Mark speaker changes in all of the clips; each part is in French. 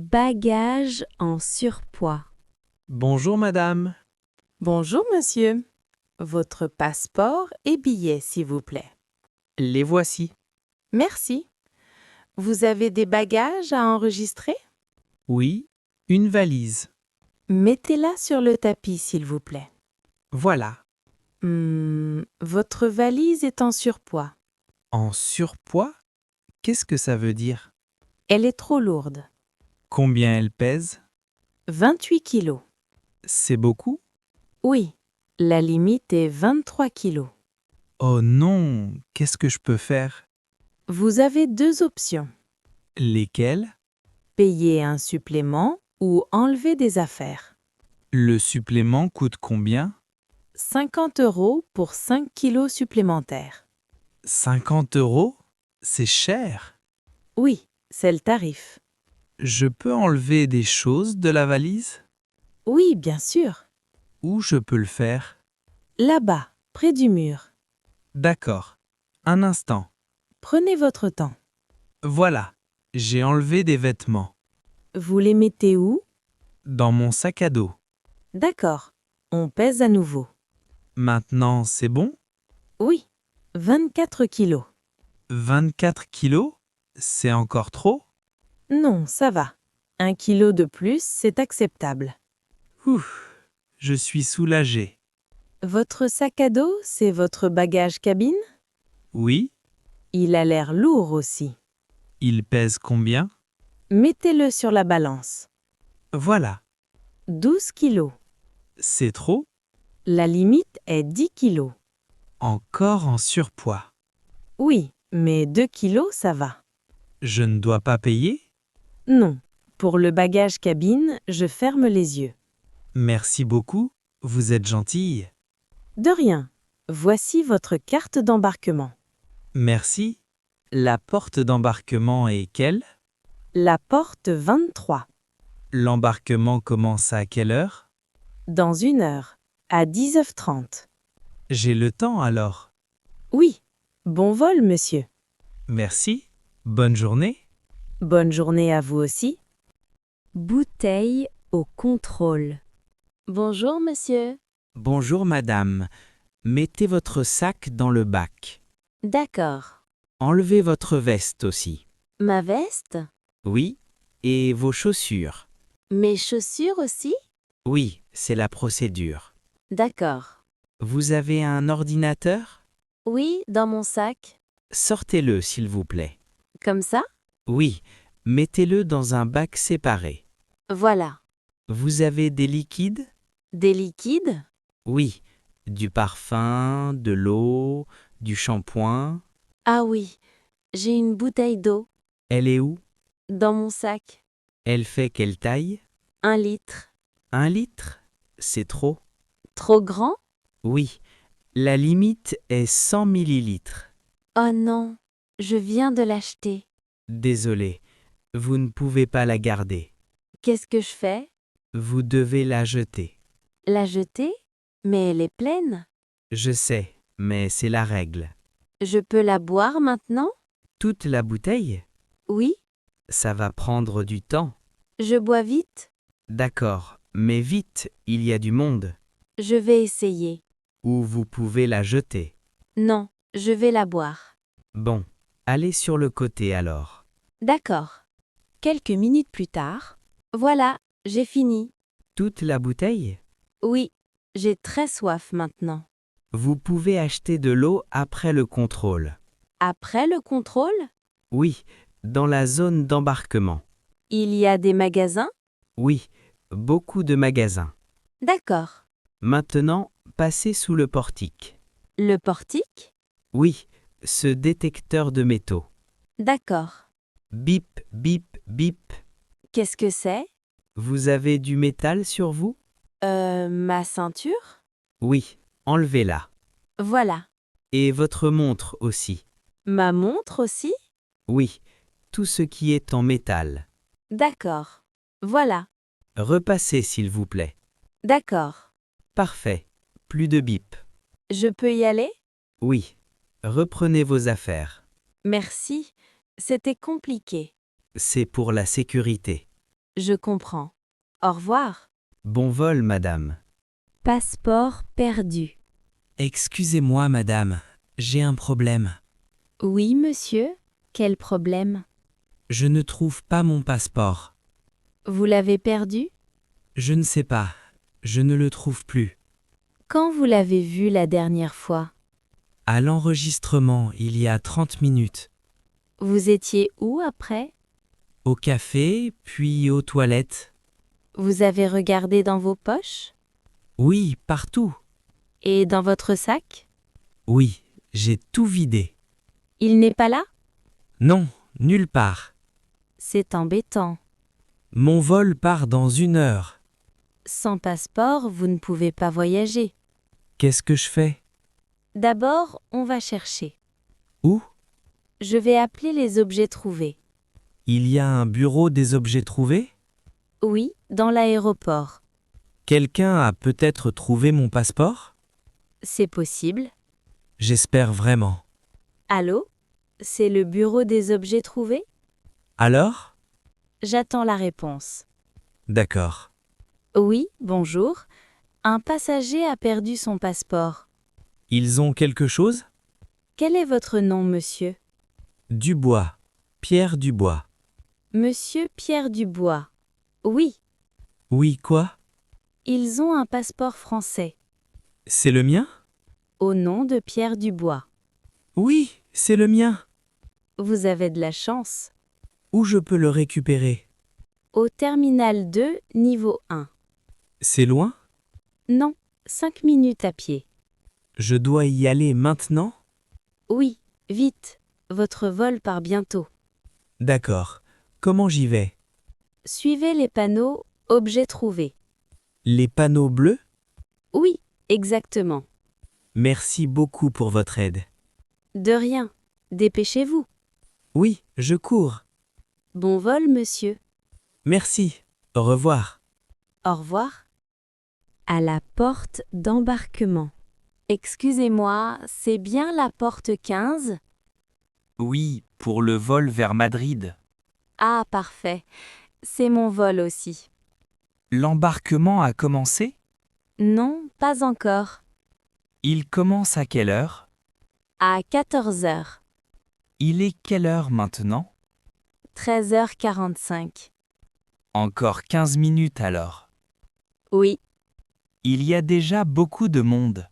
Speaker 1: Bagages en surpoids.
Speaker 2: Bonjour madame.
Speaker 3: Bonjour, monsieur. Votre passeport et billets, s'il vous plaît.
Speaker 2: Les voici.
Speaker 3: Merci. Vous avez des bagages à enregistrer?
Speaker 2: Oui, une valise.
Speaker 3: Mettez-la sur le tapis, s'il vous plaît.
Speaker 2: Voilà.
Speaker 3: Votre valise est en surpoids.
Speaker 2: En surpoids? Qu'est-ce que ça veut dire?
Speaker 3: Elle est trop lourde.
Speaker 2: Combien elle pèse?
Speaker 3: 28 kilos.
Speaker 2: C'est beaucoup?
Speaker 3: Oui, la limite est 23 kilos.
Speaker 2: Oh non, qu'est-ce que je peux faire?
Speaker 3: Vous avez deux options.
Speaker 2: Lesquelles?
Speaker 3: Payer un supplément ou enlever des affaires.
Speaker 2: Le supplément coûte combien?
Speaker 3: 50 € pour 5 kilos supplémentaires.
Speaker 2: 50 €? C'est cher.
Speaker 3: Oui, c'est le tarif.
Speaker 2: Je peux enlever des choses de la valise?
Speaker 3: Oui, bien sûr.
Speaker 2: Où je peux le faire?
Speaker 3: Là-bas, près du mur.
Speaker 2: D'accord. Un instant.
Speaker 3: Prenez votre temps.
Speaker 2: Voilà. J'ai enlevé des vêtements.
Speaker 3: Vous les mettez où?
Speaker 2: Dans mon sac à dos.
Speaker 3: D'accord. On pèse à nouveau.
Speaker 2: Maintenant, c'est bon?
Speaker 3: Oui, 24 kilos.
Speaker 2: 24 kilos? C'est encore trop?
Speaker 3: Non, ça va. 1 kilo de plus, c'est acceptable.
Speaker 2: Ouf, je suis soulagé.
Speaker 3: Votre sac à dos, c'est votre bagage cabine?
Speaker 2: Oui,
Speaker 3: Il a l'air lourd aussi.
Speaker 2: il pèse combien?
Speaker 3: Mettez-le sur la balance.
Speaker 2: Voilà,
Speaker 3: 12 kilos.
Speaker 2: c'est trop?
Speaker 3: La limite est 10 kilos.
Speaker 2: Encore en surpoids.
Speaker 3: Oui, mais 2 kilos, ça va.
Speaker 2: Je ne dois pas payer?
Speaker 3: Non. Pour le bagage cabine, je ferme les yeux.
Speaker 2: Merci beaucoup, vous êtes gentille.
Speaker 3: De rien. Voici votre carte d'embarquement.
Speaker 2: Merci. La porte d'embarquement est quelle?
Speaker 3: La porte 23.
Speaker 2: L'embarquement commence à quelle heure?
Speaker 3: Dans 1 heure. À 10h30.
Speaker 2: J'ai le temps alors.
Speaker 3: Oui. Bon vol, monsieur.
Speaker 2: Merci. Bonne journée.
Speaker 3: Bonne journée à vous aussi.
Speaker 1: Bouteille au contrôle.
Speaker 3: Bonjour, monsieur.
Speaker 4: Bonjour madame. Mettez votre sac dans le bac.
Speaker 3: D'accord.
Speaker 4: Enlevez votre veste aussi.
Speaker 3: Ma veste?
Speaker 4: Oui. Et vos chaussures.
Speaker 3: Mes chaussures aussi?
Speaker 4: Oui, c'est la procédure.
Speaker 3: D'accord.
Speaker 4: Vous avez un ordinateur?
Speaker 3: Oui, dans mon sac.
Speaker 4: Sortez-le s'il vous plaît.
Speaker 3: Comme ça?
Speaker 4: Oui, mettez-le dans un bac séparé.
Speaker 3: Voilà.
Speaker 4: Vous avez des liquides?
Speaker 3: Des liquides?
Speaker 4: Oui. Du parfum, de l'eau, du shampoing.
Speaker 3: Ah oui, j'ai une bouteille d'eau.
Speaker 4: Elle est où?
Speaker 3: Dans mon sac.
Speaker 4: Elle fait quelle taille?
Speaker 3: 1 litre.
Speaker 4: 1 litre? C'est trop?
Speaker 3: Trop grand?
Speaker 4: Oui. La limite est 100 millilitres.
Speaker 3: Oh non, je viens de l'acheter.
Speaker 4: Désolé, vous ne pouvez pas la garder.
Speaker 3: Qu'est-ce que je fais?
Speaker 4: Vous devez la jeter.
Speaker 3: La jeter? Mais elle est pleine.
Speaker 4: Je sais, mais c'est la règle.
Speaker 3: Je peux la boire maintenant?
Speaker 4: Toute la bouteille?
Speaker 3: Oui,
Speaker 4: Ça va prendre du temps.
Speaker 3: je bois vite.
Speaker 4: D'accord, mais vite, il y a du monde.
Speaker 3: Je vais essayer.
Speaker 4: Ou vous pouvez la jeter.
Speaker 3: Non, je vais la boire.
Speaker 4: Bon, allez sur le côté alors.
Speaker 3: D'accord.
Speaker 1: Quelques minutes plus tard.
Speaker 3: Voilà, j'ai fini.
Speaker 4: Toute la bouteille?
Speaker 3: Oui, j'ai très soif maintenant.
Speaker 4: Vous pouvez acheter de l'eau après le contrôle.
Speaker 3: Après le contrôle?
Speaker 4: Oui, dans la zone d'embarquement.
Speaker 3: Il y a des magasins?
Speaker 4: Oui, beaucoup de magasins.
Speaker 3: D'accord.
Speaker 4: Maintenant, passez sous le portique.
Speaker 3: Le portique?
Speaker 4: Oui, ce détecteur de métaux.
Speaker 3: D'accord.
Speaker 4: Bip, bip, bip.
Speaker 3: Qu'est-ce que c'est?
Speaker 4: Vous avez du métal sur vous?
Speaker 3: Ma ceinture?
Speaker 4: Oui, enlevez-la.
Speaker 3: Voilà.
Speaker 4: Et votre montre aussi.
Speaker 3: Ma montre aussi?
Speaker 4: Oui, tout ce qui est en métal.
Speaker 3: D'accord. Voilà.
Speaker 4: Repassez s'il vous plaît.
Speaker 3: D'accord.
Speaker 4: Parfait. Plus de bip.
Speaker 3: Je peux y aller?
Speaker 4: Oui. Reprenez vos affaires.
Speaker 3: Merci. C'était compliqué.
Speaker 4: C'est pour la sécurité.
Speaker 1: Je comprends. Au revoir.
Speaker 4: Bon vol, madame.
Speaker 1: Passeport perdu.
Speaker 4: Excusez-moi, madame, j'ai un problème.
Speaker 1: Oui, monsieur. Quel problème?
Speaker 4: Je ne trouve pas mon passeport.
Speaker 1: Vous l'avez perdu?
Speaker 4: Je ne sais pas, je ne le trouve plus.
Speaker 1: Quand vous l'avez vu la dernière fois?
Speaker 4: À l'enregistrement, il y a 30 minutes.
Speaker 1: Vous étiez où après?
Speaker 4: Au café, puis aux toilettes.
Speaker 1: Vous avez regardé dans vos poches?
Speaker 4: Oui, partout.
Speaker 1: Et dans votre sac?
Speaker 4: Oui, j'ai tout vidé.
Speaker 1: Il n'est pas là?
Speaker 4: Non, nulle part.
Speaker 1: C'est embêtant.
Speaker 4: Mon vol part dans 1 heure.
Speaker 1: Sans passeport, vous ne pouvez pas voyager.
Speaker 4: Qu'est-ce que je fais?
Speaker 1: D'abord, on va chercher.
Speaker 4: Où?
Speaker 1: Je vais appeler les objets trouvés.
Speaker 4: Il y a un bureau des objets trouvés?
Speaker 1: Oui, dans l'aéroport.
Speaker 4: Quelqu'un a peut-être trouvé mon passeport?
Speaker 1: C'est possible.
Speaker 4: J'espère vraiment.
Speaker 1: Allô? C'est le bureau des objets trouvés?
Speaker 4: Alors?
Speaker 1: J'attends la réponse.
Speaker 4: D'accord.
Speaker 1: Oui, bonjour. Un passager a perdu son passeport.
Speaker 4: Ils ont quelque chose?
Speaker 1: Quel est votre nom, monsieur?
Speaker 4: Dubois. Pierre Dubois.
Speaker 1: Monsieur Pierre Dubois. Oui,
Speaker 4: Oui, quoi?
Speaker 1: ils ont un passeport français,
Speaker 4: C'est le mien?
Speaker 1: au nom de Pierre Dubois.
Speaker 4: Oui, c'est le mien.
Speaker 1: Vous avez de la chance.
Speaker 4: Où je peux le récupérer?
Speaker 1: Au terminal 2, niveau 1.
Speaker 4: C'est loin?
Speaker 1: Non, 5 minutes à pied.
Speaker 4: Je dois y aller maintenant?
Speaker 1: Oui, vite. Votre vol part bientôt.
Speaker 4: D'accord. Comment j'y vais?
Speaker 1: Suivez les panneaux « Objets trouvés ».
Speaker 4: Les panneaux bleus?
Speaker 1: Oui, exactement.
Speaker 4: Merci beaucoup pour votre aide.
Speaker 1: De rien. Dépêchez-vous.
Speaker 4: Oui, je cours.
Speaker 1: Bon vol, monsieur.
Speaker 4: Merci. Au revoir.
Speaker 1: Au revoir. À la porte d'embarquement. Excusez-moi, c'est bien la porte 15?
Speaker 2: Oui, pour le vol vers Madrid.
Speaker 1: Ah, parfait. C'est mon vol aussi.
Speaker 2: L'embarquement a commencé?
Speaker 1: Non, pas encore.
Speaker 2: Il commence à quelle heure?
Speaker 1: À 14 heures.
Speaker 2: Il est quelle heure maintenant?
Speaker 1: 13h45.
Speaker 2: Encore 15 minutes alors.
Speaker 1: Oui,
Speaker 2: Il y a déjà beaucoup de monde.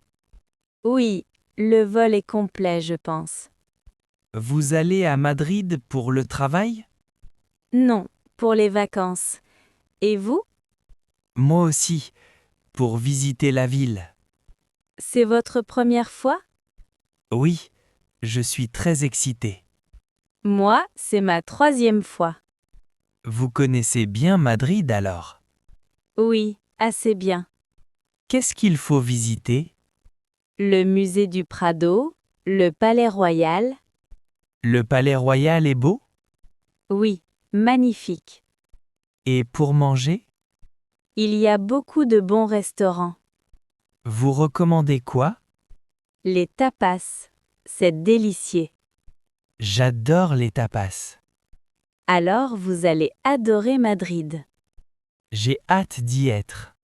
Speaker 1: oui, le vol est complet, je pense.
Speaker 2: Vous allez à Madrid pour le travail?
Speaker 1: Non, pour les vacances. Et vous?
Speaker 2: Moi aussi, pour visiter la ville.
Speaker 1: C'est votre première fois?
Speaker 2: Oui, je suis très excité.
Speaker 1: Moi, c'est ma 3e fois.
Speaker 2: Vous connaissez bien Madrid alors?
Speaker 1: Oui, assez bien.
Speaker 2: Qu'est-ce qu'il faut visiter?
Speaker 1: Le musée du Prado, le Palais Royal.
Speaker 2: Le Palais Royal est beau?
Speaker 1: Oui, magnifique.
Speaker 2: Et pour manger?
Speaker 1: Il y a beaucoup de bons restaurants.
Speaker 2: Vous recommandez quoi?
Speaker 1: Les tapas, c'est délicieux.
Speaker 2: J'adore les tapas.
Speaker 1: Alors vous allez adorer Madrid.
Speaker 2: J'ai hâte d'y être.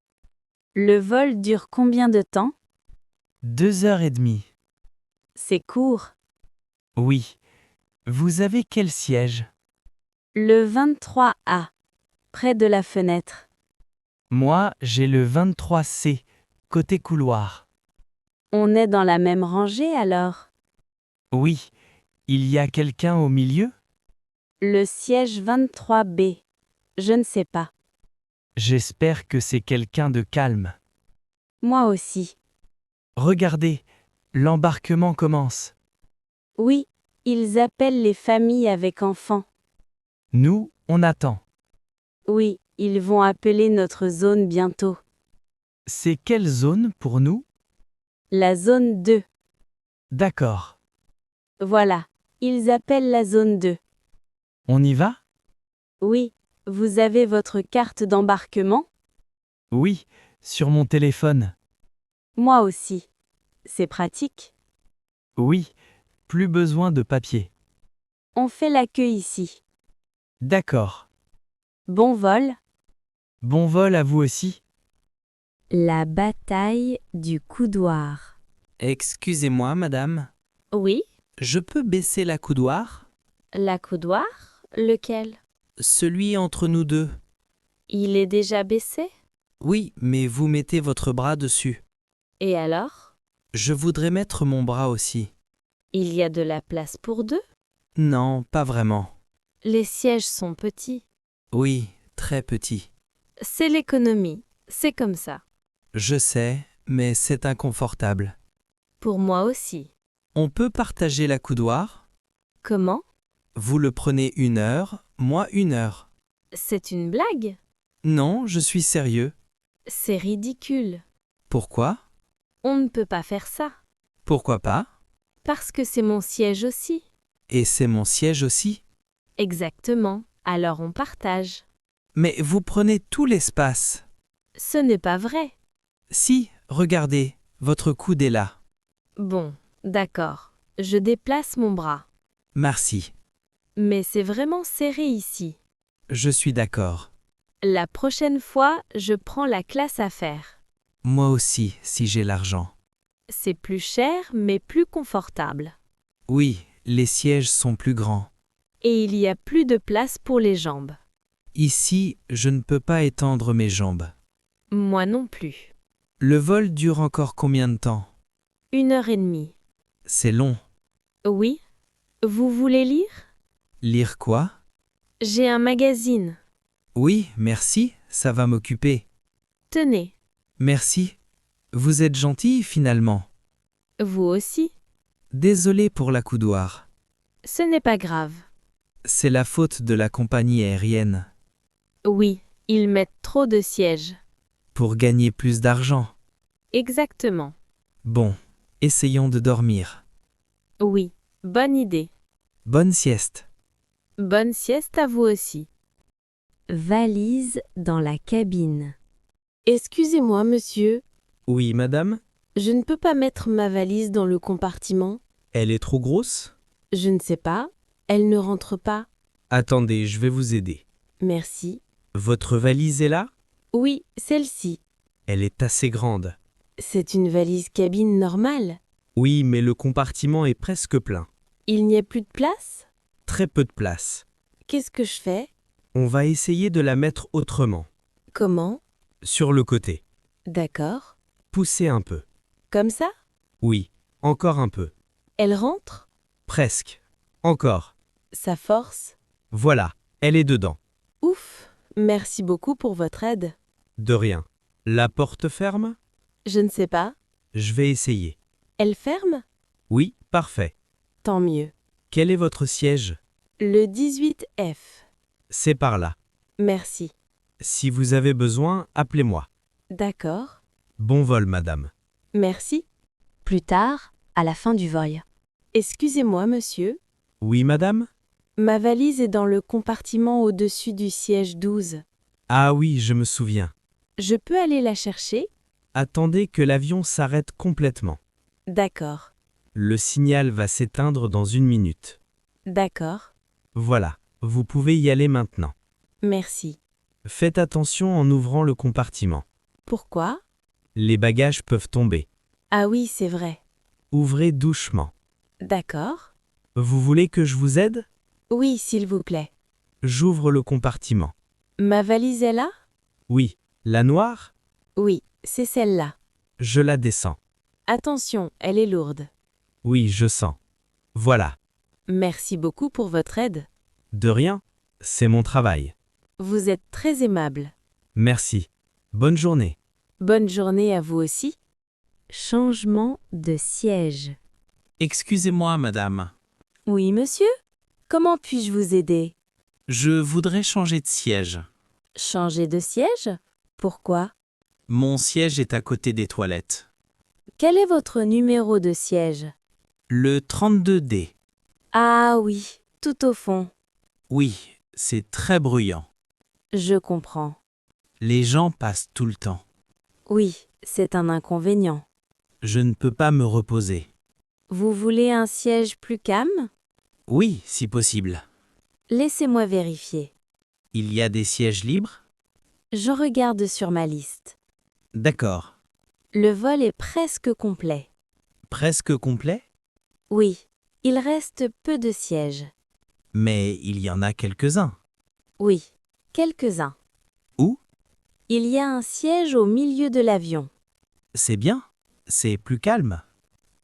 Speaker 1: Le vol dure combien de temps?
Speaker 2: 2h30.
Speaker 1: C'est court.
Speaker 2: Oui. Vous avez quel siège?
Speaker 1: Le 23A, près de la fenêtre.
Speaker 2: Moi, j'ai le 23C, côté couloir.
Speaker 1: On est dans la même rangée alors?
Speaker 2: Oui. Il y a quelqu'un au milieu?
Speaker 1: Le siège 23B. Je ne sais pas.
Speaker 2: J'espère que c'est quelqu'un de calme.
Speaker 1: Moi aussi.
Speaker 2: Regardez, l'embarquement commence.
Speaker 1: Oui, ils appellent les familles avec enfants.
Speaker 2: Nous, on attend.
Speaker 1: Oui, ils vont appeler notre zone bientôt.
Speaker 2: C'est quelle zone pour nous?
Speaker 1: La zone 2.
Speaker 2: D'accord.
Speaker 1: Voilà, ils appellent la zone 2.
Speaker 2: On y va?
Speaker 1: Oui, vous avez votre carte d'embarquement?
Speaker 2: Oui, sur mon téléphone.
Speaker 1: Moi aussi. C'est pratique.
Speaker 2: Oui, plus besoin de papier.
Speaker 1: On fait l'accueil ici.
Speaker 2: D'accord.
Speaker 1: Bon vol.
Speaker 2: Bon vol à vous aussi.
Speaker 1: La bataille du coudoir.
Speaker 4: Excusez-moi, madame.
Speaker 1: Oui,
Speaker 4: Je peux baisser la coudoir?
Speaker 1: la coudoir? Lequel?
Speaker 4: Celui entre nous deux.
Speaker 1: Il est déjà baissé?
Speaker 4: Oui, mais vous mettez votre bras dessus.
Speaker 1: Et alors?
Speaker 4: Je voudrais mettre mon bras aussi.
Speaker 1: Il y a de la place pour deux?
Speaker 4: Non, pas vraiment.
Speaker 1: Les sièges sont petits.
Speaker 4: Oui, très petit.
Speaker 1: C'est l'économie, c'est comme ça.
Speaker 4: Je sais, mais c'est inconfortable.
Speaker 1: Pour moi aussi.
Speaker 4: On peut partager la coudoir?
Speaker 1: Comment?
Speaker 4: Vous le prenez 1 heure, moi 1 heure.
Speaker 1: C'est une blague?
Speaker 4: Non, je suis sérieux.
Speaker 1: C'est ridicule.
Speaker 4: Pourquoi?
Speaker 1: On ne peut pas faire ça.
Speaker 4: Pourquoi pas?
Speaker 1: Parce que c'est mon siège aussi.
Speaker 4: Et c'est mon siège aussi.
Speaker 1: Exactement. Alors on partage.
Speaker 4: Mais vous prenez tout l'espace.
Speaker 1: Ce n'est pas vrai.
Speaker 4: Si, regardez, votre coude est là.
Speaker 1: Bon, d'accord. Je déplace mon bras.
Speaker 4: Merci.
Speaker 1: Mais c'est vraiment serré ici.
Speaker 4: Je suis d'accord.
Speaker 1: La prochaine fois, je prends la classe à faire.
Speaker 4: Moi aussi, si j'ai l'argent.
Speaker 1: C'est plus cher, mais plus confortable.
Speaker 4: Oui, les sièges sont plus grands.
Speaker 1: Et il y a plus de place pour les jambes.
Speaker 4: Ici, je ne peux pas étendre mes jambes.
Speaker 1: Moi non plus.
Speaker 4: Le vol dure encore combien de temps?
Speaker 1: 1 heure et demie.
Speaker 4: C'est long.
Speaker 1: Oui? Vous voulez lire?
Speaker 4: Lire quoi?
Speaker 1: J'ai un magazine.
Speaker 4: Oui, merci, ça va m'occuper.
Speaker 1: Tenez.
Speaker 4: Merci. Vous êtes gentil finalement.
Speaker 1: Vous aussi?
Speaker 4: Désolé pour la coudoir.
Speaker 1: Ce n'est pas grave.
Speaker 4: C'est la faute de la compagnie aérienne.
Speaker 1: Oui, ils mettent trop de sièges.
Speaker 4: Pour gagner plus d'argent.
Speaker 1: Exactement.
Speaker 4: Bon, essayons de dormir.
Speaker 1: Oui, bonne idée.
Speaker 4: Bonne sieste.
Speaker 1: Bonne sieste à vous aussi. Valise dans la cabine.
Speaker 5: Excusez-moi, monsieur,
Speaker 4: Oui, madame?
Speaker 5: je ne peux pas mettre ma valise dans le compartiment.
Speaker 4: Elle est trop grosse?
Speaker 5: Je ne sais pas, elle ne rentre pas.
Speaker 4: Attendez, je vais vous aider.
Speaker 5: Merci.
Speaker 4: Votre valise est là?
Speaker 5: Oui, celle-ci.
Speaker 4: Elle est assez grande.
Speaker 5: C'est une valise cabine normale.
Speaker 4: Oui, mais le compartiment est presque plein.
Speaker 5: Il n'y a plus de place?
Speaker 4: Très peu de place.
Speaker 5: Qu'est-ce que je fais?
Speaker 4: On va essayer de la mettre autrement.
Speaker 5: Comment?
Speaker 4: Sur le côté.
Speaker 5: D'accord.
Speaker 4: Poussez un peu.
Speaker 5: Comme ça?
Speaker 4: Oui, encore un peu.
Speaker 5: Elle rentre?
Speaker 4: Presque. Encore.
Speaker 5: Ça force?
Speaker 4: Voilà, elle est dedans.
Speaker 5: Ouf! Merci beaucoup pour votre aide.
Speaker 4: De rien. La porte ferme?
Speaker 5: Je ne sais pas.
Speaker 4: Je vais essayer.
Speaker 5: Elle ferme?
Speaker 4: Oui, parfait.
Speaker 5: Tant mieux.
Speaker 4: Quel est votre siège?
Speaker 5: Le 18F.
Speaker 4: C'est par là.
Speaker 5: Merci.
Speaker 4: Si vous avez besoin, appelez-moi.
Speaker 5: D'accord.
Speaker 4: Bon vol, madame.
Speaker 5: Merci.
Speaker 1: Plus tard, à la fin du vol.
Speaker 5: Excusez-moi, monsieur.
Speaker 4: Oui, madame?
Speaker 5: Ma valise est dans le compartiment au-dessus du siège 12.
Speaker 4: Ah oui, je me souviens.
Speaker 5: Je peux aller la chercher?
Speaker 4: Attendez que l'avion s'arrête complètement.
Speaker 5: D'accord.
Speaker 4: Le signal va s'éteindre dans 1 minute.
Speaker 5: D'accord.
Speaker 4: Voilà, vous pouvez y aller maintenant.
Speaker 5: Merci.
Speaker 4: Faites attention en ouvrant le compartiment.
Speaker 5: Pourquoi?
Speaker 4: Les bagages peuvent tomber.
Speaker 5: Ah oui, c'est vrai.
Speaker 4: Ouvrez doucement.
Speaker 5: D'accord.
Speaker 4: Vous voulez que je vous aide?
Speaker 5: Oui, s'il vous plaît.
Speaker 4: J'ouvre le compartiment.
Speaker 5: Ma valise est là?
Speaker 4: Oui, la noire?
Speaker 5: Oui, c'est celle-là.
Speaker 4: Je la descends.
Speaker 5: Attention, elle est lourde.
Speaker 4: Oui, je sens. Voilà.
Speaker 5: Merci beaucoup pour votre aide.
Speaker 4: De rien, c'est mon travail.
Speaker 5: Vous êtes très aimable.
Speaker 4: Merci. Bonne journée.
Speaker 5: Bonne journée à vous aussi.
Speaker 1: Changement de siège.
Speaker 2: Excusez-moi, madame.
Speaker 1: Oui, monsieur? Comment puis-je vous aider?
Speaker 2: Je voudrais changer de siège.
Speaker 1: Changer de siège? Pourquoi?
Speaker 2: Mon siège est à côté des toilettes.
Speaker 1: Quel est votre numéro de siège?
Speaker 2: Le 32D.
Speaker 1: Ah oui, tout au fond.
Speaker 2: Oui, c'est très bruyant.
Speaker 1: Je comprends.
Speaker 2: Les gens passent tout le temps.
Speaker 1: Oui, c'est un inconvénient.
Speaker 2: Je ne peux pas me reposer.
Speaker 1: Vous voulez un siège plus calme?
Speaker 2: Oui, si possible.
Speaker 1: Laissez-moi vérifier.
Speaker 2: Il y a des sièges libres?
Speaker 1: Je regarde sur ma liste.
Speaker 2: D'accord.
Speaker 1: Le vol est presque complet.
Speaker 2: Presque complet?
Speaker 1: Oui, il reste peu de sièges.
Speaker 2: Mais il y en a quelques-uns.
Speaker 1: Oui, quelques-uns.
Speaker 2: Où?
Speaker 1: Il y a un siège au milieu de l'avion.
Speaker 2: C'est bien. C'est plus calme.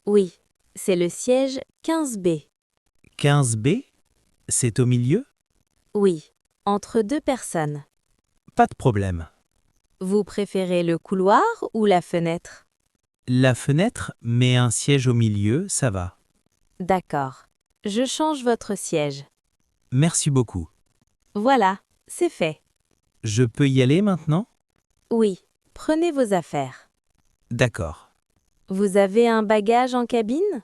Speaker 1: Oui, c'est le siège 15B.
Speaker 2: 15B? C'est au milieu?
Speaker 1: Oui, entre deux personnes.
Speaker 2: Pas de problème.
Speaker 1: Vous préférez le couloir ou la fenêtre?
Speaker 2: La fenêtre, mais un siège au milieu, ça va.
Speaker 1: D'accord. Je change votre siège.
Speaker 2: Merci beaucoup.
Speaker 1: Voilà, c'est fait.
Speaker 2: Je peux y aller maintenant?
Speaker 1: Oui, prenez vos affaires.
Speaker 2: D'accord.
Speaker 1: Vous avez un bagage en cabine?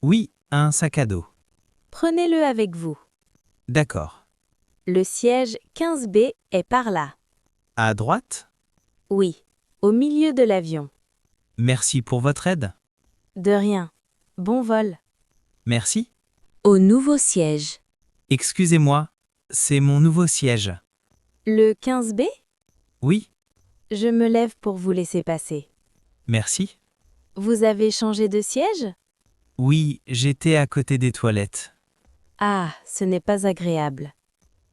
Speaker 2: Oui, un sac à dos.
Speaker 1: Prenez-le avec vous.
Speaker 2: D'accord.
Speaker 1: Le siège 15B est par là.
Speaker 2: À droite?
Speaker 1: Oui, au milieu de l'avion.
Speaker 2: Merci pour votre aide.
Speaker 1: De rien. Bon vol.
Speaker 2: Merci.
Speaker 1: Au nouveau siège.
Speaker 2: Excusez-moi, c'est mon nouveau siège.
Speaker 1: Le 15B?
Speaker 2: Oui,
Speaker 1: Je me lève pour vous laisser passer.
Speaker 2: merci.
Speaker 1: Vous avez changé de siège?
Speaker 2: Oui, j'étais à côté des toilettes.
Speaker 1: Ah, ce n'est pas agréable.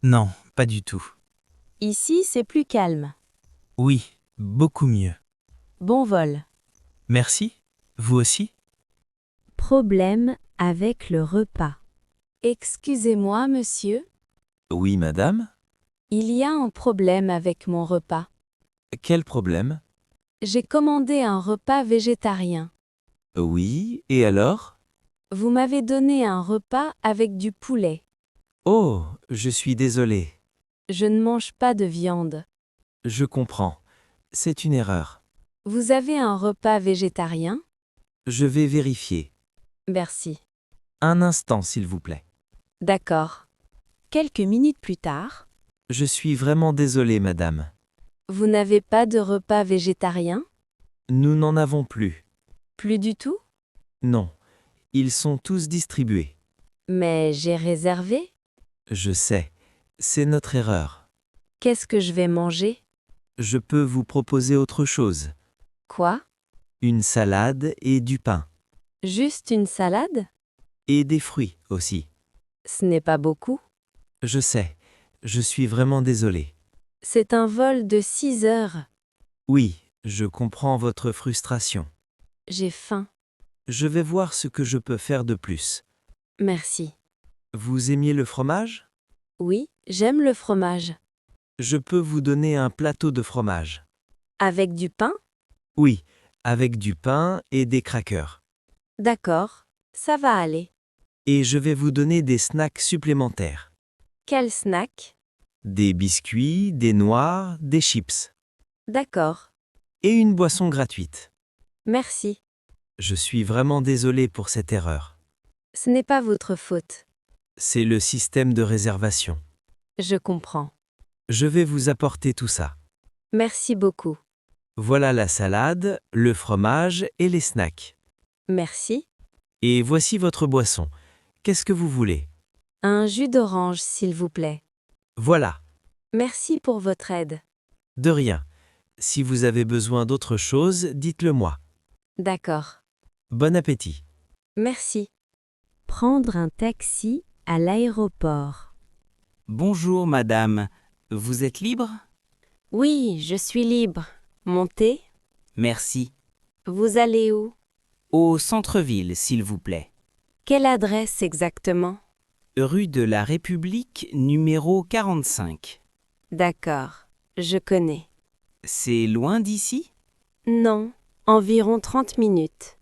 Speaker 2: Non, pas du tout.
Speaker 1: Ici, c'est plus calme.
Speaker 2: Oui, beaucoup mieux.
Speaker 1: Bon vol.
Speaker 2: Merci. Vous aussi?
Speaker 1: Problème avec le repas. Excusez-moi, monsieur.
Speaker 6: Oui, madame.
Speaker 1: Il y a un problème avec mon repas.
Speaker 6: Quel problème?
Speaker 1: J'ai commandé un repas végétarien.
Speaker 6: Oui, et alors?
Speaker 1: Vous m'avez donné un repas avec du poulet.
Speaker 6: Oh, je suis désolé.
Speaker 1: Je ne mange pas de viande.
Speaker 6: Je comprends. C'est une erreur.
Speaker 1: Vous avez un repas végétarien?
Speaker 6: Je vais vérifier.
Speaker 1: Merci.
Speaker 6: Un instant, s'il vous plaît.
Speaker 1: D'accord. Quelques minutes plus tard,
Speaker 6: Je suis vraiment désolé, madame.
Speaker 1: vous n'avez pas de repas végétarien?
Speaker 6: Nous n'en avons plus.
Speaker 1: Plus du tout?
Speaker 6: Non. Ils sont tous distribués.
Speaker 1: Mais j'ai réservé.
Speaker 6: Je sais. C'est notre erreur.
Speaker 1: Qu'est-ce que je vais manger?
Speaker 6: Je peux vous proposer autre chose.
Speaker 1: Quoi?
Speaker 6: Une salade et du pain.
Speaker 1: Juste une salade?
Speaker 6: Et des fruits aussi.
Speaker 1: Ce n'est pas beaucoup.
Speaker 6: Je sais. Je suis vraiment désolé.
Speaker 1: C'est un vol de 6 heures.
Speaker 6: Oui, je comprends votre frustration.
Speaker 1: J'ai faim.
Speaker 6: Je vais voir ce que je peux faire de plus.
Speaker 1: Merci.
Speaker 6: Vous aimiez le fromage?
Speaker 1: Oui, j'aime le fromage.
Speaker 6: Je peux vous donner un plateau de fromage.
Speaker 1: Avec du pain?
Speaker 6: Oui, avec du pain et des crackers.
Speaker 1: D'accord, ça va aller.
Speaker 6: Et je vais vous donner des snacks supplémentaires.
Speaker 1: Quel snack?
Speaker 6: Des biscuits, des noix, des chips.
Speaker 1: D'accord.
Speaker 6: Et une boisson gratuite.
Speaker 1: Merci.
Speaker 6: Je suis vraiment désolé pour cette erreur.
Speaker 1: Ce n'est pas votre faute.
Speaker 6: C'est le système de réservation.
Speaker 1: Je comprends.
Speaker 6: Je vais vous apporter tout ça.
Speaker 1: Merci beaucoup.
Speaker 6: Voilà la salade, le fromage et les snacks.
Speaker 1: Merci.
Speaker 6: Et voici votre boisson. Qu'est-ce que vous voulez?
Speaker 1: Un jus d'orange, s'il vous plaît.
Speaker 6: Voilà.
Speaker 1: Merci pour votre aide.
Speaker 6: De rien. Si vous avez besoin d'autre chose, dites-le moi.
Speaker 1: D'accord.
Speaker 6: Bon appétit.
Speaker 1: Merci. Prendre un taxi à l'aéroport.
Speaker 4: Bonjour madame, vous êtes libre?
Speaker 1: Oui, je suis libre. Montez.
Speaker 4: Merci.
Speaker 1: Vous allez où?
Speaker 4: Au centre-ville, s'il vous plaît.
Speaker 1: Quelle adresse exactement?
Speaker 4: Rue de la République, numéro 45.
Speaker 1: D'accord, je connais.
Speaker 4: C'est loin d'ici?
Speaker 1: Non, environ 30 minutes.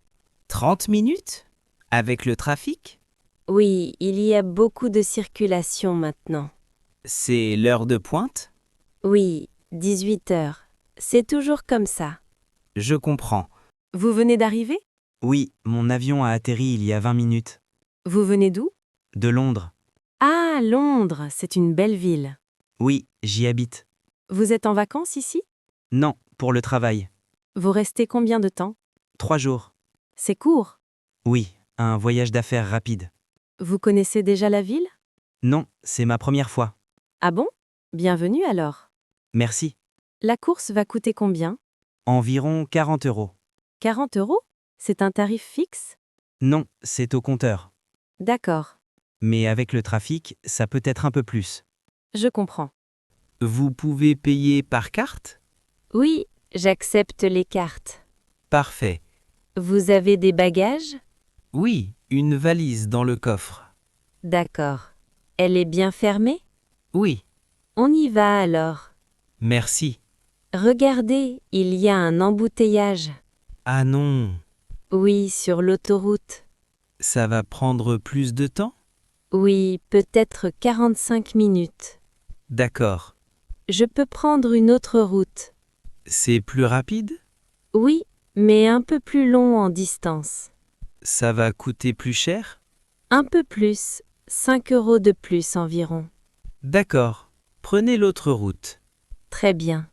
Speaker 4: 30 minutes? Avec le trafic?
Speaker 1: Oui, il y a beaucoup de circulation maintenant.
Speaker 4: C'est l'heure de pointe?
Speaker 1: Oui, 18 heures. C'est toujours comme ça.
Speaker 4: Je comprends.
Speaker 3: Vous venez d'arriver?
Speaker 2: Oui, mon avion a atterri il y a 20 minutes.
Speaker 3: Vous venez d'où?
Speaker 2: De Londres.
Speaker 3: Ah, Londres, c'est une belle ville.
Speaker 2: Oui, j'y habite.
Speaker 3: Vous êtes en vacances ici?
Speaker 2: Non, pour le travail.
Speaker 3: Vous restez combien de temps?
Speaker 2: 3 jours.
Speaker 3: C'est court.
Speaker 2: Oui, un voyage d'affaires rapide.
Speaker 3: Vous connaissez déjà la ville?
Speaker 2: Non, c'est ma première fois.
Speaker 3: Ah bon? Bienvenue alors.
Speaker 2: Merci.
Speaker 5: La course va coûter combien?
Speaker 4: Environ 40 €.
Speaker 5: 40 €? C'est un tarif fixe?
Speaker 4: Non, c'est au compteur.
Speaker 5: D'accord,
Speaker 4: Mais avec le trafic, ça peut être un peu plus.
Speaker 5: je comprends.
Speaker 4: Vous pouvez payer par carte?
Speaker 1: Oui, j'accepte les cartes.
Speaker 4: Parfait.
Speaker 1: Vous avez des bagages?
Speaker 4: Oui, une valise dans le coffre.
Speaker 1: D'accord. Elle est bien fermée?
Speaker 4: Oui,
Speaker 1: On y va alors.
Speaker 4: merci.
Speaker 1: Regardez, il y a un embouteillage.
Speaker 4: Ah non,
Speaker 1: Oui, sur l'autoroute.
Speaker 4: ça va prendre plus de temps?
Speaker 1: Oui, peut-être 45 minutes.
Speaker 4: D'accord.
Speaker 1: Je peux prendre une autre route.
Speaker 4: C'est plus rapide?
Speaker 1: Oui, mais un peu plus long en distance.
Speaker 4: Ça va coûter plus cher?
Speaker 1: Un peu plus, 5 € de plus environ.
Speaker 4: D'accord. Prenez l'autre route.
Speaker 1: Très bien.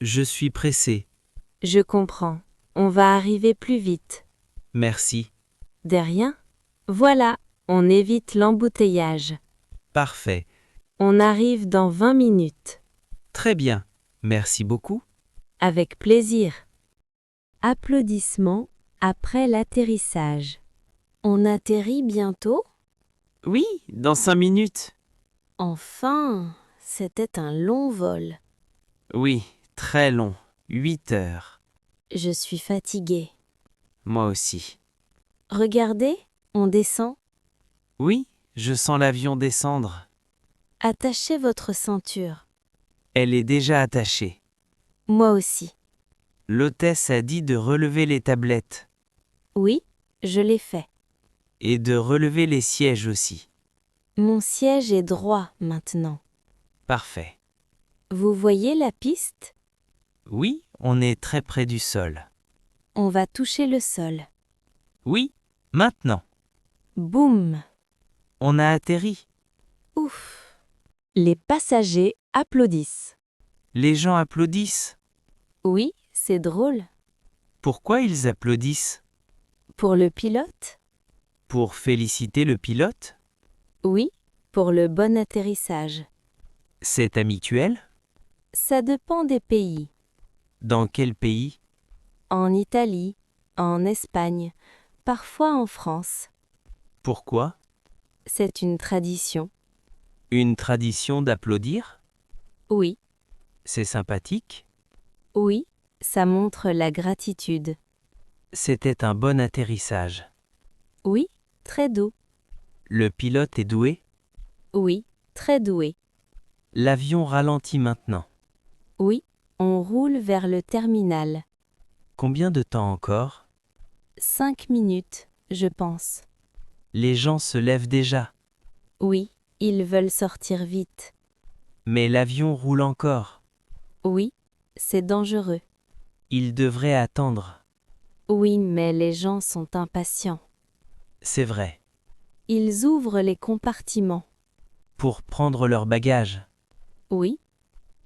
Speaker 4: Je suis pressé.
Speaker 1: Je comprends. On va arriver plus vite.
Speaker 4: Merci.
Speaker 1: De rien. Voilà, on évite l'embouteillage.
Speaker 4: Parfait.
Speaker 1: On arrive dans 20 minutes.
Speaker 4: Très bien. Merci beaucoup.
Speaker 1: Avec plaisir. Applaudissements après l'atterrissage. On atterrit bientôt?
Speaker 2: Oui, dans 5 minutes.
Speaker 1: Enfin, c'était un long vol.
Speaker 2: Oui, très long. 8 heures.
Speaker 1: Je suis fatiguée.
Speaker 2: Moi aussi.
Speaker 1: Regardez, on descend.
Speaker 2: Oui, je sens l'avion descendre.
Speaker 1: Attachez votre ceinture.
Speaker 2: Elle est déjà attachée.
Speaker 1: Moi aussi.
Speaker 2: L'hôtesse a dit de relever les tablettes.
Speaker 1: Oui, je l'ai fait.
Speaker 2: Et de relever les sièges aussi.
Speaker 1: Mon siège est droit maintenant.
Speaker 2: Parfait.
Speaker 1: Vous voyez la piste?
Speaker 2: Oui, on est très près du sol.
Speaker 1: On va toucher le sol.
Speaker 2: Oui, maintenant.
Speaker 1: Boum!
Speaker 2: On a atterri.
Speaker 1: Ouf! Les passagers applaudissent.
Speaker 2: Les gens applaudissent.
Speaker 1: Oui, c'est drôle.
Speaker 2: Pourquoi ils applaudissent?
Speaker 1: Pour le pilote?
Speaker 2: Pour féliciter le pilote?
Speaker 1: Oui, pour le bon atterrissage.
Speaker 2: C'est habituel?
Speaker 1: Ça dépend des pays.
Speaker 2: Dans quel pays?
Speaker 1: En Italie, en Espagne, parfois en France.
Speaker 2: Pourquoi?
Speaker 1: C'est une tradition.
Speaker 2: Une tradition d'applaudir?
Speaker 1: Oui,
Speaker 2: C'est sympathique?
Speaker 1: oui, ça montre la gratitude.
Speaker 2: C'était un bon atterrissage.
Speaker 1: Oui, très doux.
Speaker 2: Le pilote est doué?
Speaker 1: Oui, très doué.
Speaker 2: L'avion ralentit maintenant.
Speaker 1: Oui, on roule vers le terminal.
Speaker 2: Combien de temps encore?
Speaker 1: 5 minutes, je pense.
Speaker 2: Les gens se lèvent déjà.
Speaker 1: Oui, ils veulent sortir vite.
Speaker 2: Mais l'avion roule encore.
Speaker 1: Oui, c'est dangereux.
Speaker 2: Ils devraient attendre.
Speaker 1: Oui, mais les gens sont impatients.
Speaker 2: C'est vrai.
Speaker 1: Ils ouvrent les compartiments.
Speaker 2: Pour prendre leurs bagages.
Speaker 1: Oui,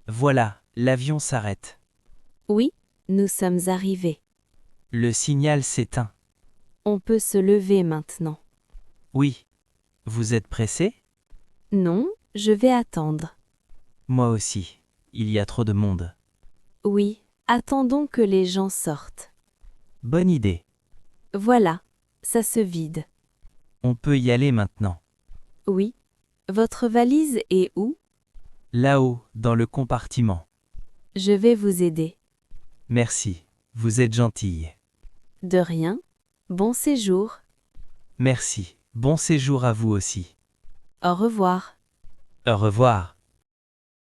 Speaker 2: Voilà, l'avion s'arrête.
Speaker 1: oui, nous sommes arrivés.
Speaker 2: Le signal s'éteint.
Speaker 1: On peut se lever maintenant.
Speaker 2: Oui. Vous êtes pressé?
Speaker 1: Non, je vais attendre.
Speaker 2: Moi aussi. Il y a trop de monde.
Speaker 1: Oui, attendons que les gens sortent.
Speaker 2: Bonne idée.
Speaker 1: Voilà, ça se vide.
Speaker 2: On peut y aller maintenant.
Speaker 1: Oui. Votre valise est où?
Speaker 2: Là-haut, dans le compartiment.
Speaker 1: Je vais vous aider.
Speaker 2: Merci. Vous êtes gentille.
Speaker 1: De rien. Bon séjour.
Speaker 2: Merci. Bon séjour à vous aussi.
Speaker 1: Au revoir.
Speaker 2: Au revoir.